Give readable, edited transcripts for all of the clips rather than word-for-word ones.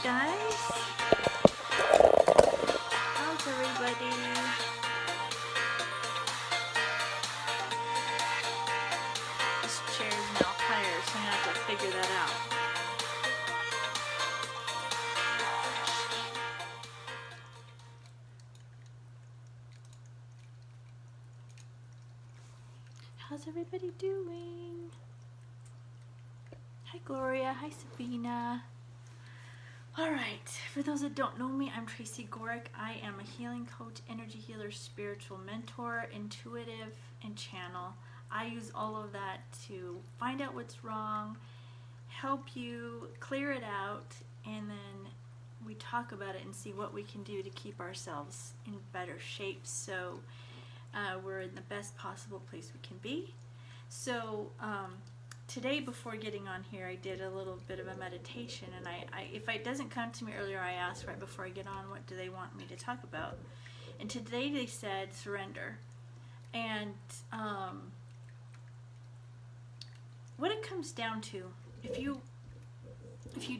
guys. How's everybody? This chair is now higher, so I'm gonna have to figure that out. How's everybody doing? Hi Gloria, hi Sabina. Alright, for those that don't know me, I'm Tracy Gorick. I am a healing coach, energy healer, spiritual mentor, intuitive, and channel. I use all of that to find out what's wrong, help you clear it out, and then we talk about it and see what we can do to keep ourselves in better shape so we're in the best possible place we can be. So today, before getting on here, I did a little bit of a meditation, and if it doesn't come to me earlier, I asked right before I get on, what do they want me to talk about? And today they said surrender. And what it comes down to, if you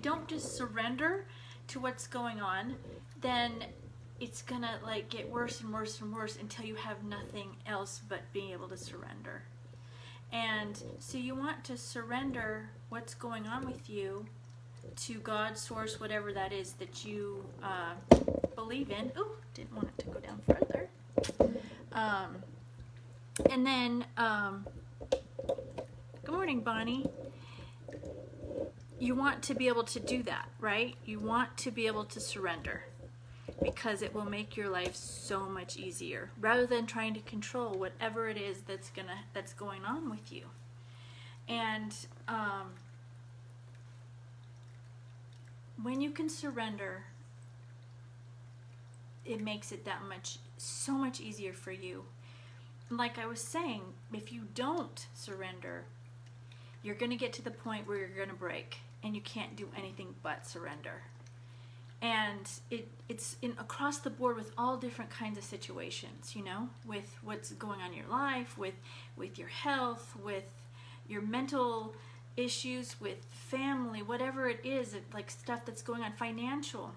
don't just surrender to what's going on, then it's gonna like get worse and worse and worse until you have nothing else but being able to surrender. And so you want to surrender what's going on with you to God, source, whatever that is that you believe in. Ooh, didn't want it to go down further. And then, good morning, Bonnie. You want to be able to do that, right? You want to be able to surrender, because it will make your life so much easier rather than trying to control whatever it is that's going on with you. And when you can surrender, it makes it so much easier for you. Like I was saying, if you don't surrender, you're going to get to the point where you're going to break and you can't do anything but surrender. And it's across the board with all different kinds of situations, you know, with what's going on in your life, with your health, with your mental issues, with family, whatever it is, like stuff that's going on, financial.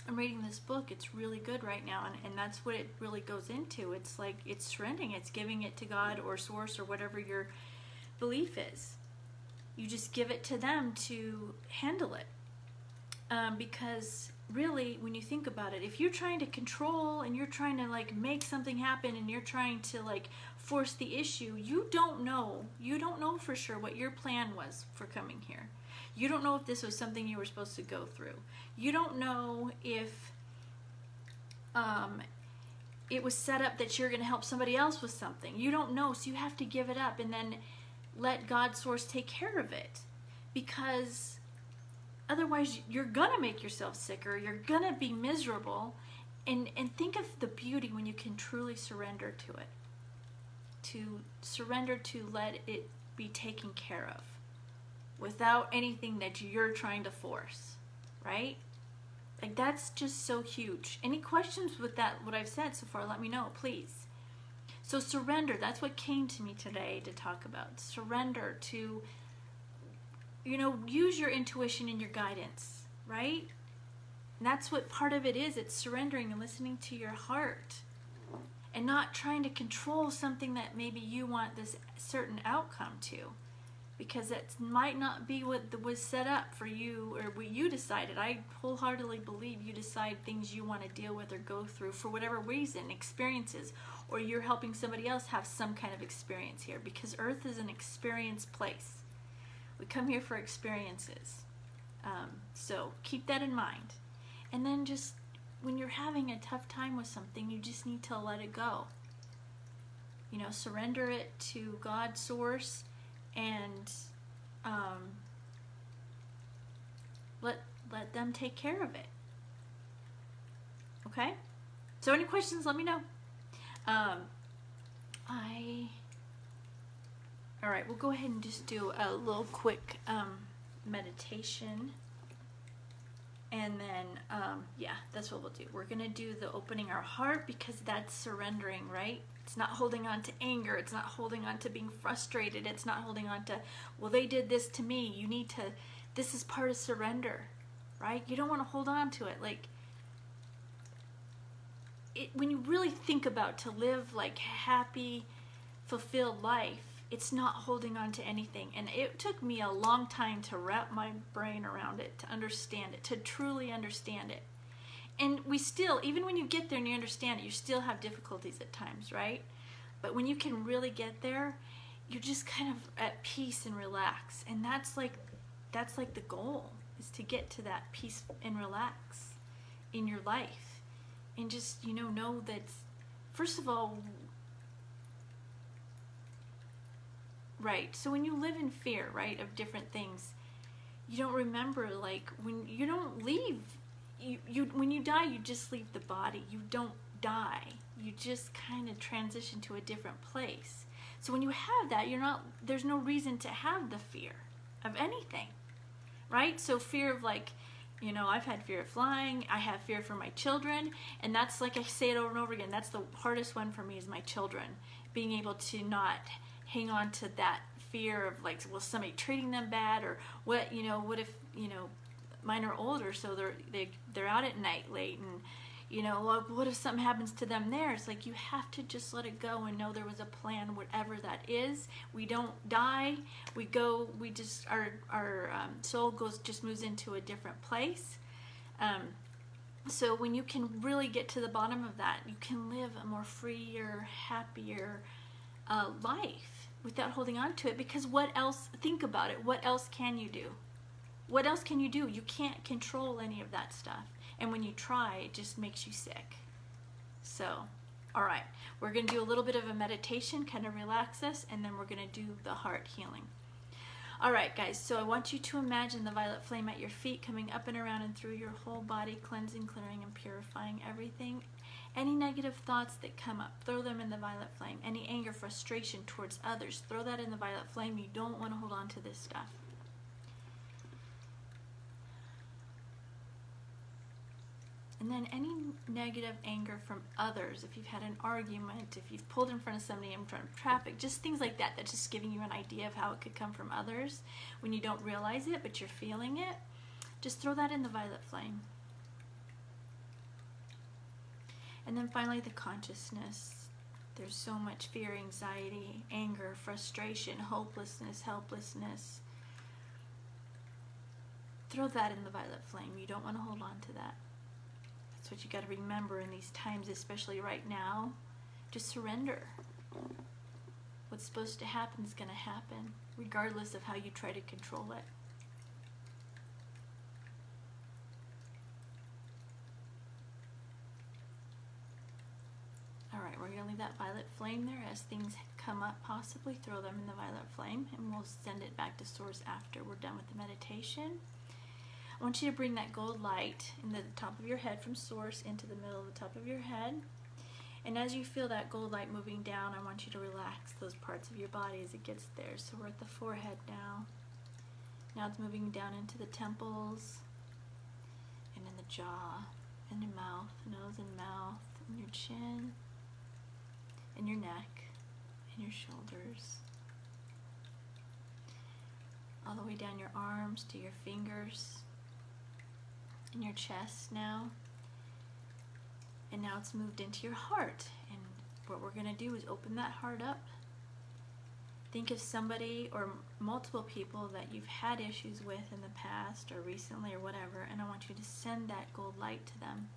I'm reading this book. It's really good right now, and that's what it really goes into. It's like it's surrendering. It's giving it to God or source or whatever your belief is. You just give it to them to handle it. Because really, when you think about it, if you're trying to control and you're trying to like make something happen and you're trying to like force the issue, you don't know for sure what your plan was for coming here. You don't know if this was something you were supposed to go through. You don't know if it was set up that you're going to help somebody else with something. You don't know, so you have to give it up and then let God's source take care of it, because otherwise, you're going to make yourself sicker. You're going to be miserable. And think of the beauty when you can truly surrender to it. To surrender to let it be taken care of without anything that you're trying to force, right? Like, that's just so huge. Any questions with that, what I've said so far, let me know, please. So surrender, that's what came to me today to talk about. Surrender to, you know, use your intuition and your guidance, right? And that's what part of it is. It's surrendering and listening to your heart and not trying to control something that maybe you want this certain outcome to, because that might not be what was set up for you or what you decided. I wholeheartedly believe you decide things you want to deal with or go through for whatever reason, experiences, or you're helping somebody else have some kind of experience here, because Earth is an experience place. We come here for experiences. So keep that in mind. And then just when you're having a tough time with something, you just need to let it go. You know, surrender it to God's source and let them take care of it. Okay? So any questions, let me know. All right, we'll go ahead and just do a little quick meditation. And then, yeah, that's what we'll do. We're going to do the opening our heart, because that's surrendering, right? It's not holding on to anger. It's not holding on to being frustrated. It's not holding on to, well, they did this to me. You need to, this is part of surrender. right? You don't want to hold on to it. Like, when you really think about to live like happy, fulfilled life, it's not holding on to anything. And it took me a long time to wrap my brain around it, to understand it, to truly understand it. And we still, even when you get there and you understand it, you still have difficulties at times, right? But when you can really get there, you're just kind of at peace and relax. And that's like the goal, is to get to that peace and relax in your life. And just, know that, first of all, right, so when you live in fear, right, of different things, you don't remember, like, when you don't leave, when you die, you just leave the body. You don't die. You just kind of transition to a different place. So when you have that, there's no reason to have the fear of anything, right? So fear of, like, I've had fear of flying. I have fear for my children. And that's, like I say it over and over again, that's the hardest one for me, is my children. Being able to not hang on to that fear of, like, will somebody treating them bad, or what if mine are older, so they're out at night late, and what if something happens to them there? It's like, you have to just let it go and know there was a plan, whatever that is. We don't die. We just, our soul moves into a different place. So when you can really get to the bottom of that, you can live a more freer, happier life without holding on to it. Because what else, think about it, what else can you do? What else can you do? You can't control any of that stuff. And when you try, it just makes you sick. So, all right, we're going to do a little bit of a meditation, kind of relax us, and then we're going to do the heart healing. All right, guys, so I want you to imagine the violet flame at your feet, coming up and around and through your whole body, cleansing, clearing, and purifying everything. Any negative thoughts that come up, throw them in the violet flame. Any anger, frustration towards others, throw that in the violet flame. You don't want to hold on to this stuff. And then any negative anger from others, if you've had an argument, if you've pulled in front of somebody in front of traffic, just things like that, that's just giving you an idea of how it could come from others when you don't realize it, but you're feeling it, just throw that in the violet flame. And then finally, the consciousness. There's so much fear, anxiety, anger, frustration, hopelessness, helplessness. Throw that in the violet flame. You don't want to hold on to that. That's what you got to remember in these times, especially right now. Just surrender. What's supposed to happen is going to happen, regardless of how you try to control it. All right, we're going to leave that violet flame there. As things come up, possibly throw them in the violet flame, and we'll send it back to source after we're done with the meditation. I want you to bring that gold light in the top of your head from source into the middle of the top of your head. And as you feel that gold light moving down, I want you to relax those parts of your body as it gets there. So we're at the forehead now. Now it's moving down into the temples, and in the jaw, and your mouth, nose and mouth, and your chin, and your neck, and your shoulders. All the way down your arms to your fingers, in your chest now. And now it's moved into your heart. And what we're going to do is open that heart up. Think of somebody or multiple people that you've had issues with in the past or recently or whatever, and I want you to send that gold light to them.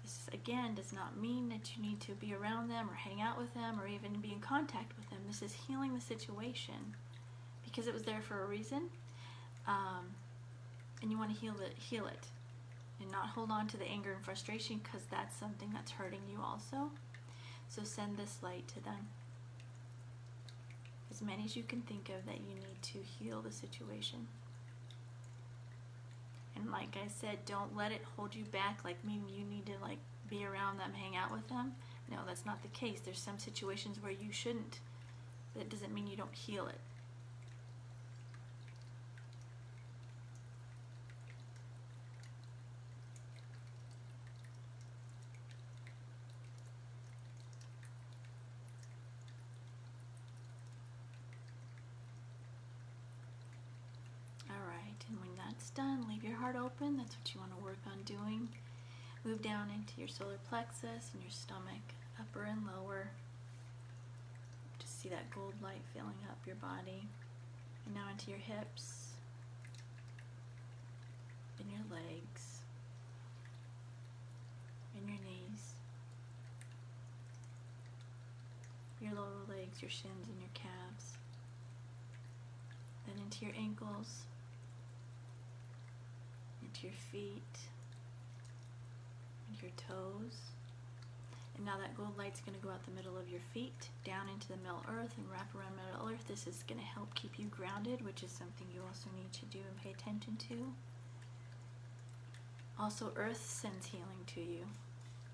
This, again, does not mean that you need to be around them or hang out with them or even be in contact with them. This is healing the situation because it was there for a reason. And you want to heal it and not hold on to the anger and frustration, because that's something that's hurting you also. So send this light to them, as many as you can think of that you need to heal the situation. And like I said, don't let it hold you back, like meaning you need to like be around them, hang out with them. No, that's not the case. There's some situations where you shouldn't. That doesn't mean you don't heal it. And when that's done, leave your heart open. That's what you want to work on doing. Move down into your solar plexus and your stomach, upper and lower. Just see that gold light filling up your body. And now into your hips and your legs and your knees, your lower legs, your shins and your calves. Then into your ankles, into your feet, into your toes. And now that gold light's going to go out the middle of your feet, down into the Middle Earth and wrap around Middle Earth. This is going to help keep you grounded, which is something you also need to do and pay attention to. Also, Earth sends healing to you.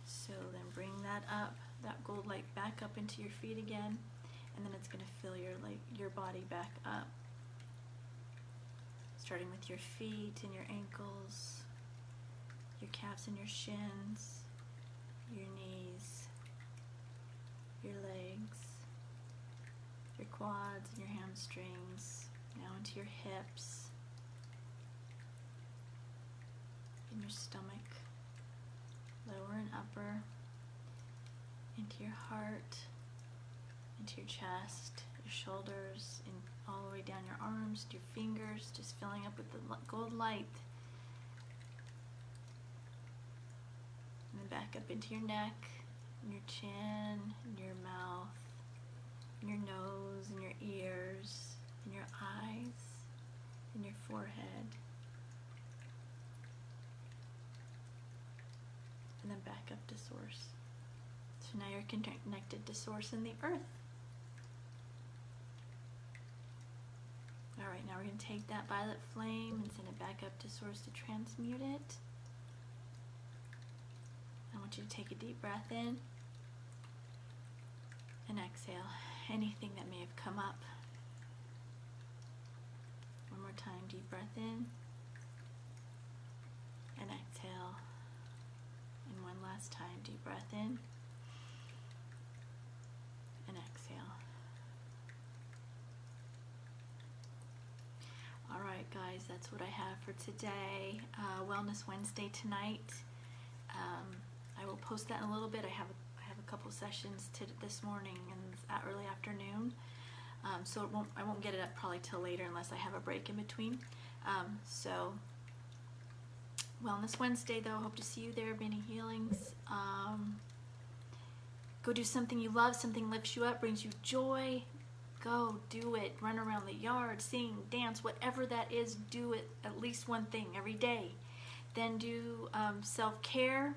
So then bring that up, that gold light back up into your feet again, and then it's going to fill your body back up. Starting with your feet and your ankles, your calves and your shins, your knees, your legs, your quads and your hamstrings, now into your hips, in your stomach, lower and upper, into your heart, into your chest, your shoulders, and all the way down your arms, to your fingers, just filling up with the gold light. And then back up into your neck, and your chin, and your mouth, and your nose, and your ears, and your eyes, and your forehead. And then back up to Source. So now you're connected to Source and the Earth. Alright, now we're going to take that violet flame and send it back up to Source to transmute it. I want you to take a deep breath in and exhale anything that may have come up. One more time, deep breath in and exhale. And one last time, deep breath in and exhale. Alright guys, that's what I have for today. Wellness Wednesday tonight. I will post that in a little bit. I have a couple sessions this morning and early afternoon. So I won't get it up probably till later unless I have a break in between. So Wellness Wednesday though, hope to see you there. Many healings. Go do something you love, something lifts you up, brings you joy. Go do it. Run around the yard, sing, dance, whatever that is, do it. At least one thing every day. Then do self-care.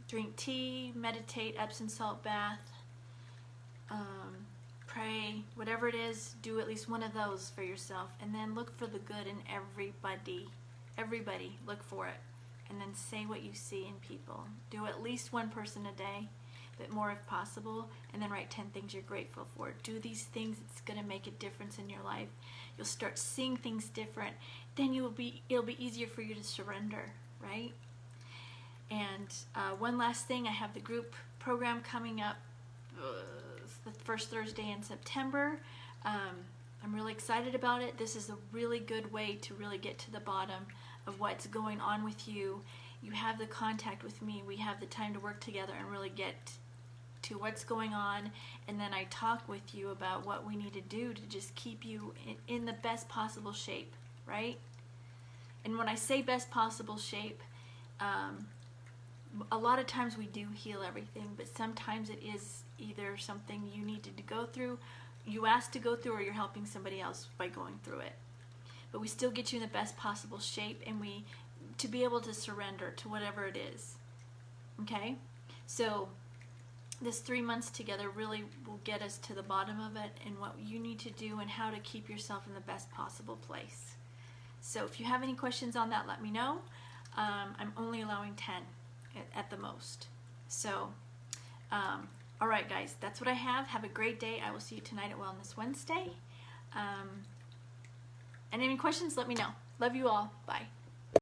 Drink tea, meditate, Epsom salt bath, pray, whatever it is, do at least one of those for yourself. And then look for the good in everybody. Everybody, look for it. And then say what you see in people. Do at least one person a day, but more if possible. And then write 10 things you're grateful for. Do these things, it's going to make a difference in your life. You'll start seeing things different. Then it'll be easier for you to surrender, right? And one last thing, I have the group program coming up the first Thursday in September. I'm really excited about it. This is a really good way to really get to the bottom of what's going on with you. You have the contact with me. We have the time to work together and really get to what's going on. And then I talk with you about what we need to do to just keep you in the best possible shape, right? And when I say best possible shape, a lot of times we do heal everything, but sometimes it is either something you needed to go through, you asked to go through, or you're helping somebody else by going through it. But we still get you in the best possible shape, and to be able to surrender to whatever it is. Okay? So this 3 months together really will get us to the bottom of it and what you need to do and how to keep yourself in the best possible place. So if you have any questions on that, let me know. I'm only allowing 10 at the most. So, all right, guys, that's what I have. Have a great day. I will see you tonight at Wellness Wednesday. And any questions, let me know. Love you all. Bye.